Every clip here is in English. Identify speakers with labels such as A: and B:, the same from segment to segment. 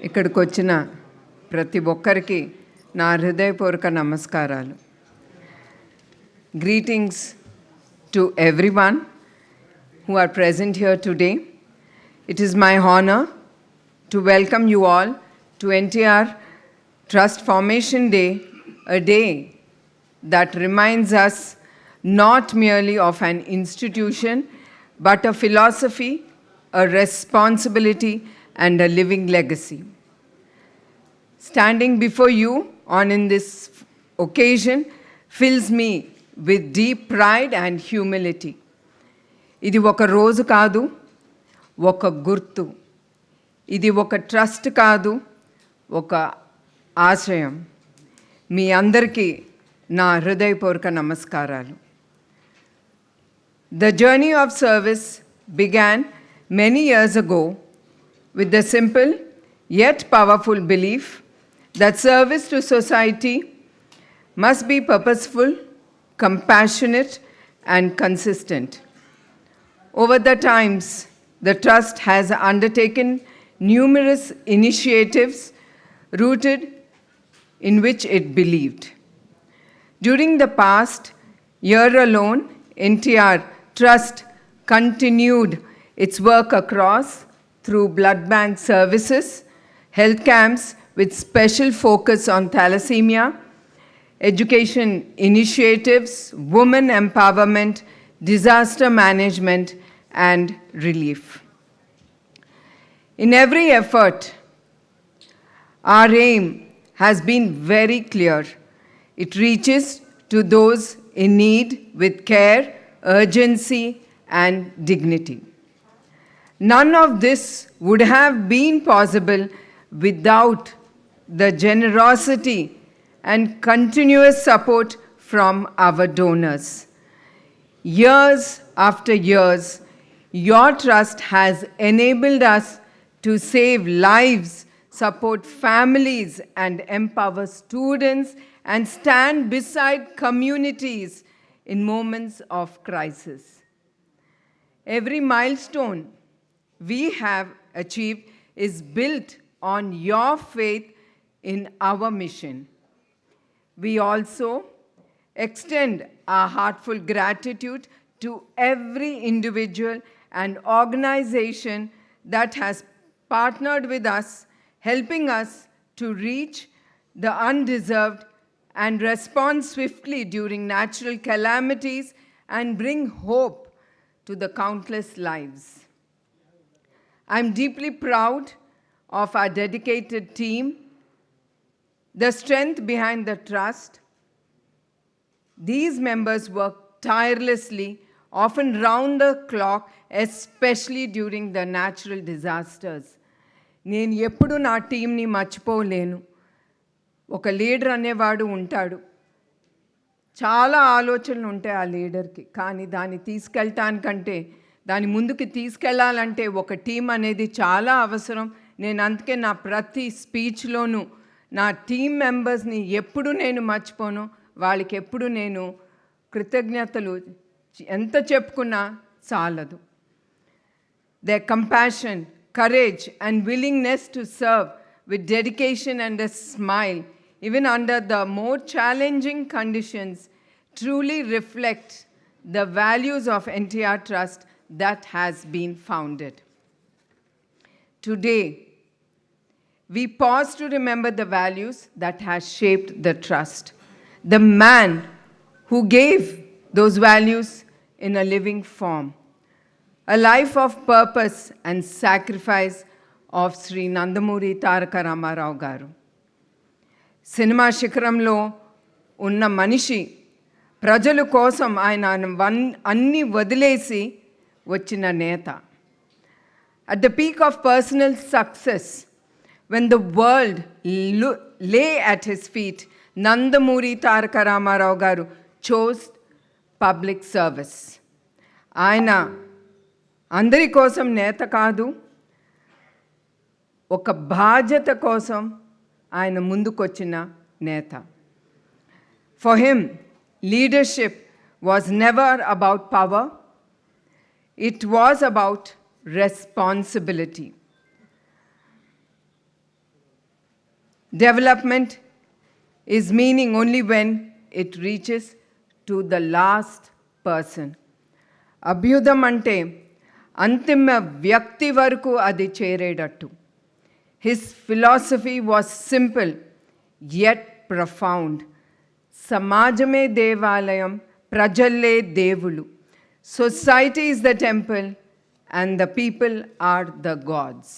A: ఇక్కడికి వచ్చిన ప్రతి ఒక్కరికి నా హృదయపూర్వక నమస్కారాలు. Greetings to everyone who are present here today. It is my honor to welcome you all to NTR Trust Formation Day, a day that reminds us not merely of an institution, but a philosophy, a responsibility, and a living legacy. Standing before you on in this occasion fills me with deep pride and humility. ఇది ఒక రోజు కాదు, ఒక గుర్తు. ఇది ఒక trust కాదు, ఒక ఆశయం. మీ అందరికీ నా హృదయపూర్వక నమస్కారాలు. The journey of service began many years ago with the simple yet powerful belief that service to society must be purposeful, compassionate, and consistent. Over the times, the Trust has undertaken numerous initiatives rooted in which it believed. During the past year alone, NTR Trust continued its work across through blood bank services, health camps with special focus on thalassemia, education initiatives, women empowerment, disaster management, and relief. In every effort, our aim has been very clear. It reaches to those in need with care, urgency, and dignity. None of this would have been possible without the generosity and continuous support from our donors. Years after years, your trust has enabled us to save lives, support families, and empower students, and stand beside communities in moments of crisis. Every milestone we have achieved is built on your faith in our mission. We also extend our heartfelt gratitude to every individual and organization that has partnered with us, helping us to reach the undeserved and respond swiftly during natural calamities and bring hope to the countless lives. I'm deeply proud of our dedicated team, the strength behind the trust. These members work tirelessly, often round the clock, especially during the natural disasters. నేను ఎప్పుడు నా టీంని మర్చిపోలేను. ఒక leader అనేవాడు ఉంటాడు. చాలా ఆలోచనలు ఉంటాయి ఆ లీడర్కి, కానీ దాన్ని తీసుకెళ్ళటానికంటే దాని ముందుకు తీసుకెళ్ళాలంటే ఒక టీం అనేది చాలా అవసరం. నేను అందుకే నా ప్రతి స్పీచ్లోనూ నా టీం మెంబర్స్ని ఎప్పుడు నేను మర్చిపోను. వాళ్ళకి ఎప్పుడు నేను కృతజ్ఞతలు ఎంత చెప్పుకున్నా చాలదు. Their compassion, courage, and willingness to serve with dedication and a smile, even under the more challenging conditions, truly reflect the values of NTR Trust that has been founded. Today, we pause to remember the values that has shaped the trust. The man who gave those values in a living form. A life of purpose and sacrifice of Sri Nandamuri Taraka Ramarao Garu. Cinema శిఖరంలో ఉన్న మనిషి ప్రజల కోసం ఆయన అన్నీ వదిలేసి వచ్చిన నేత. At the peak of personal success, when the world lay at his feet, Nandamuri Taraka Ramarao Garu chose public service. ఆయన అందరి కోసం నేత కాదు, ఒక బాధ్యత కోసం ఆయన ముందుకొచ్చిన నేత. For him, leadership was never about power, it was about responsibility. Development is meaning only when it reaches to the last person. అభ్యుదం అంటే అంతిమ వ్యక్తి వరకు అది చేరేటట్టు. His philosophy was simple yet profound. సమాజమే దేవాలయం, ప్రజల్లే దేవులు. Society is the temple and the people are the gods.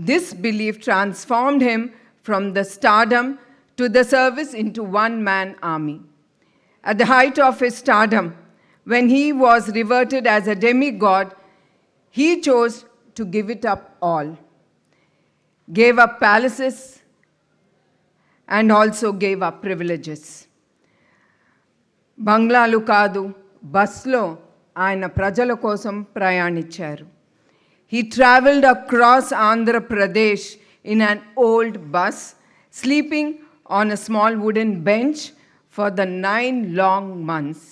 A: This belief transformed him from the stardom to the service into one-man army. At the height of his stardom, when he was revered as a demigod, he chose to give it up all. Gave up palaces and also gave up privileges. బంగ్లాలు కాదు, బస్లో ఆయన ప్రజల కోసం ప్రయాణించారు. He traveled across Andhra Pradesh in an old bus, sleeping on a small wooden bench for the 9 long months.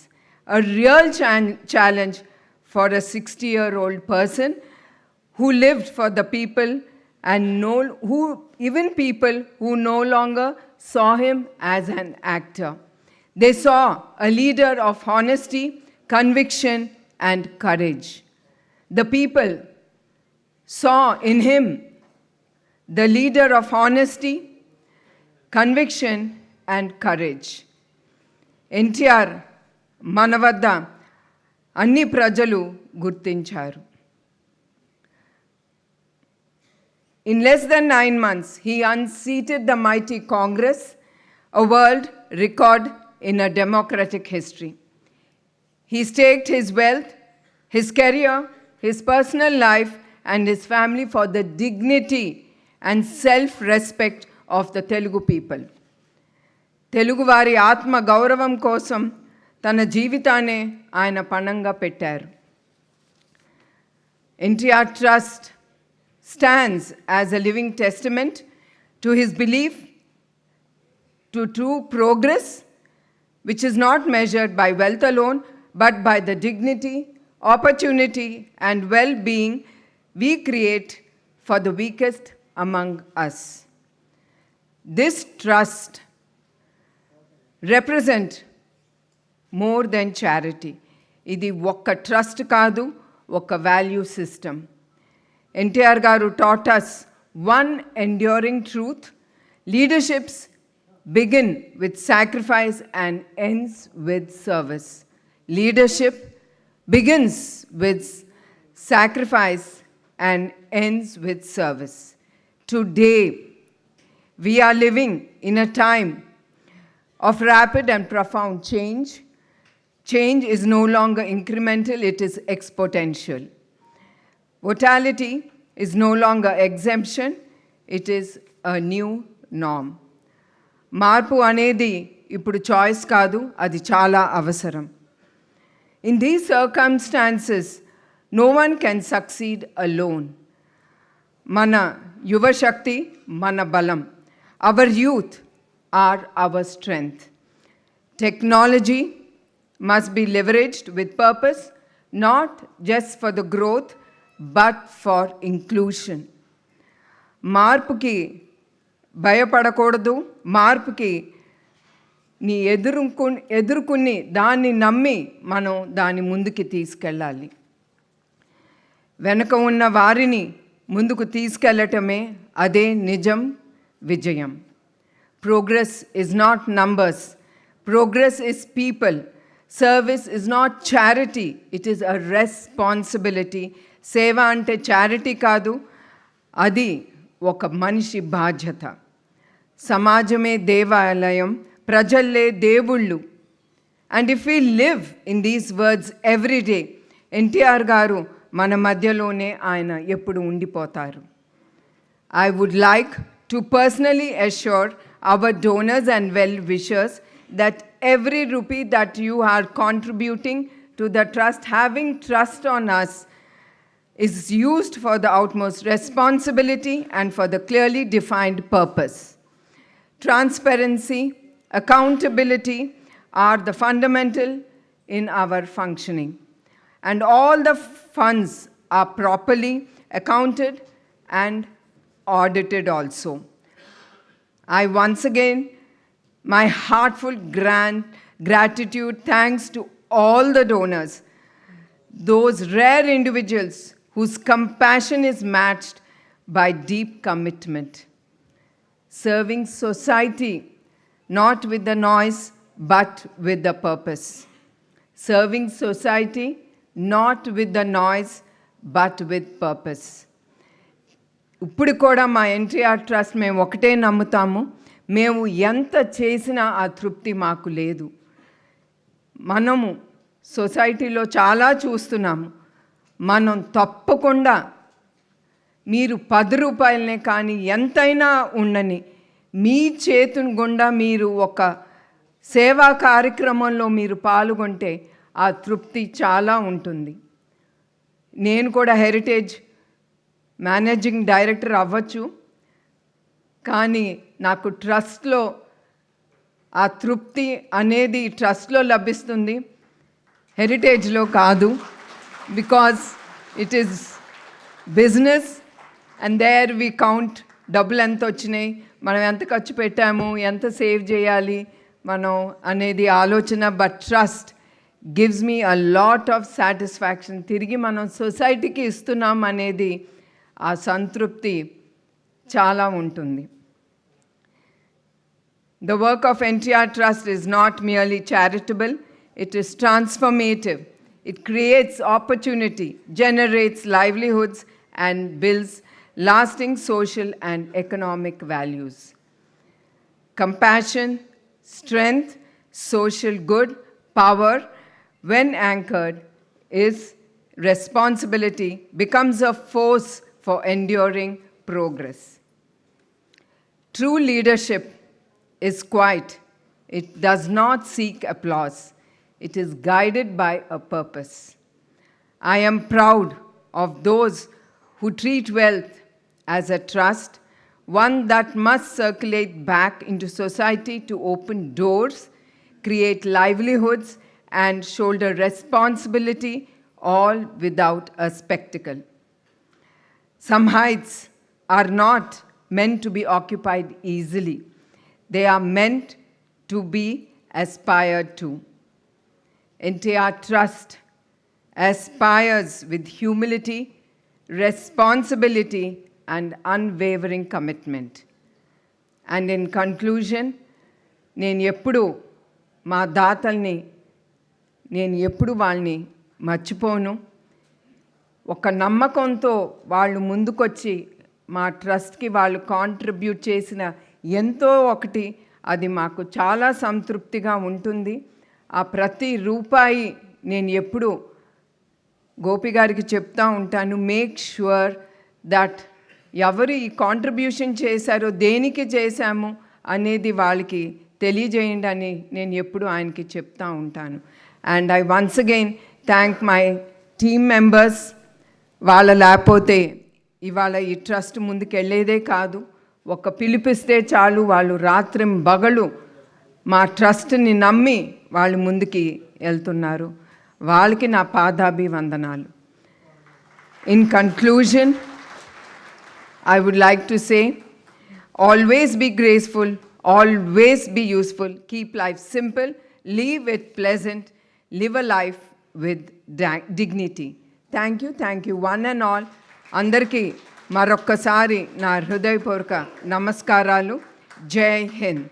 A: A real challenge for a 60-year-old person who lived for the people and even people who no longer saw him as an actor. They saw a leader of honesty, conviction, and courage. The people saw in him the leader of honesty, conviction, and courage. NTR మన వద్ద అన్ని ప్రజలు గుర్తించారు. In less than 9 months, he unseated the mighty Congress, a world record in a democratic history. He staked his wealth, his career, his personal life, and his family for the dignity and self-respect of the Telugu people. తెలుగువారి ఆత్మ గౌరవం కోసం తన జీవితాన్ని ఆయన పణంగా పెట్టారు. NTR trust stands as a living testament to his belief to true progress, which is not measured by wealth alone, but by the dignity, opportunity, and well-being we create for the weakest among us. This trust represents more than charity. ఇది ఒక్క trust కాదు, ఒక value system. NTR గారు taught us one enduring truth: leaderships begin with sacrifice and ends with service. Leadership begins with sacrifice and ends with service. Today, we are living in a time of rapid and profound change. Change is no longer incremental, it is exponential. Mortality is no longer exemption, it is a new norm. మార్పు అనేది ఇప్పుడు choice కాదు, అది చాలా అవసరం. In these circumstances, no one can succeed alone. మన యువశక్తి మన బలం. Our youth are our strength. Technology must be leveraged with purpose, not just for the growth, but for inclusion. మార్పుకి భయపడకూడదు, మార్పుకి ఎదుర్కొని దాన్ని నమ్మి మనం దాని ముందుకి తీసుకెళ్ళాలి. వెనుక ఉన్న వారిని ముందుకు తీసుకెళ్ళటమే అదే నిజం విజయం. Progress is not numbers. Progress is people. Service is not charity. It is a responsibility. సేవ అంటే చారిటీ కాదు, అది ఒక మనిషి బాధ్యత. సమాజమే దేవాలయం, ప్రజల్లే దేవుళ్ళు. And if we live in these words every day, NTR గారు మన మధ్యలోనే ఆయన ఎప్పుడు ఉండిపోతారు. I would like to personally assure our donors and well-wishers that every rupee that you are contributing to the trust, having trust on us, is used for the utmost responsibility and for the clearly defined purpose. Transparency, accountability are the fundamental in our functioning, and all the funds are properly accounted and audited also. I once again, my heartfelt gratitude thanks to all the donors, those rare individuals whose compassion is matched by deep commitment. Serving society not with the noise but with the purpose. Serving society not with the noise but with purpose. ఇప్పుడు కూడా మా NTR trust మేము ఒకటే నమ్ముతాము, మేము ఎంత చేసినా ఆ తృప్తి మాకు లేదు. మనము సొసైటీలో చాలా చూస్తున్నాము. మనం తప్పకుండా మీరు 10 రూపాయలనే కానీ ఎంతైనా ఉండని మీ చేతుని గుండా మీరు ఒక సేవా కార్యక్రమంలో మీరు పాల్గొంటే ఆ తృప్తి చాలా ఉంటుంది. నేను కూడా హెరిటేజ్ మేనేజింగ్ డైరెక్టర్ అవ్వచ్చు, కానీ నాకు ట్రస్ట్లో ఆ తృప్తి అనేది ట్రస్ట్లో లభిస్తుంది, హెరిటేజ్లో కాదు. Because it is business and there we count డబ్బులు ఎంత వచ్చినాయి, మనం ఎంత ఖర్చు పెట్టాము, ఎంత సేవ్ చేయాలి మనం అనేది ఆలోచన. But trust gives me a lot of satisfaction. తిరిగి మనం సొసైటీకి ఇస్తున్నాం అనేది ఆ సంతృప్తి చాలా ఉంటుంది. The work of NTR Trust is not merely charitable, it is transformative. It creates opportunity, generates livelihoods, and builds lasting social and economic values. Compassion, strength, social good, power, when anchored, is responsibility, becomes a force for enduring progress. True leadership is quiet. It does not seek applause. It is guided by a purpose. I am proud of those who treat wealth as a trust, one that must circulate back into society to open doors, create livelihoods, and shoulder responsibility, all without a spectacle. Some heights are not meant to be occupied easily. They are meant to be aspired to. NTR Trust aspires with humility, responsibility, and unwavering commitment. And in conclusion, నేను ఎప్పుడు మా దాతల్ని నేను ఎప్పుడు వాళ్ళని మర్చిపోను. ఒక నమ్మకంతో వాళ్ళు ముందుకొచ్చి మా ట్రస్ట్కి వాళ్ళు కాంట్రిబ్యూట్ చేసిన ఎంతో ఒకటి అది మాకు చాలా సంతృప్తిగా ఉంటుంది. ఆ ప్రతి రూపాయి నేను ఎప్పుడు గోపి గారికి చెప్తా ఉంటాను, మేక్ ష్యూర్ దట్ ఎవరు ఈ కాంట్రిబ్యూషన్ చేశారో దేనికి చేశాము అనేది వాళ్ళకి తెలియజేయండి అని నేను ఎప్పుడు ఆయనకి చెప్తా ఉంటాను. And I once again thank my team members. వాళ్ళ లేకపోతే ఇవాళ ఈ ట్రస్ట్ ముందుకు వెళ్ళేదే కాదు. ఒక పిలిపిస్తే చాలు వాళ్ళు రాత్రి బగలు మా ట్రస్ట్ని నమ్మి వాళ్ళు ముందుకి వెళ్తున్నారు. వాళ్ళకి నా పాదాభివందనాలు. In conclusion I would like to say, always be graceful, always be useful, keep life simple, live it pleasant, live a life with dignity. Thank you one and all. Andarki marokkasari na hrudayapurvaka namaskaralu. Jai Hind.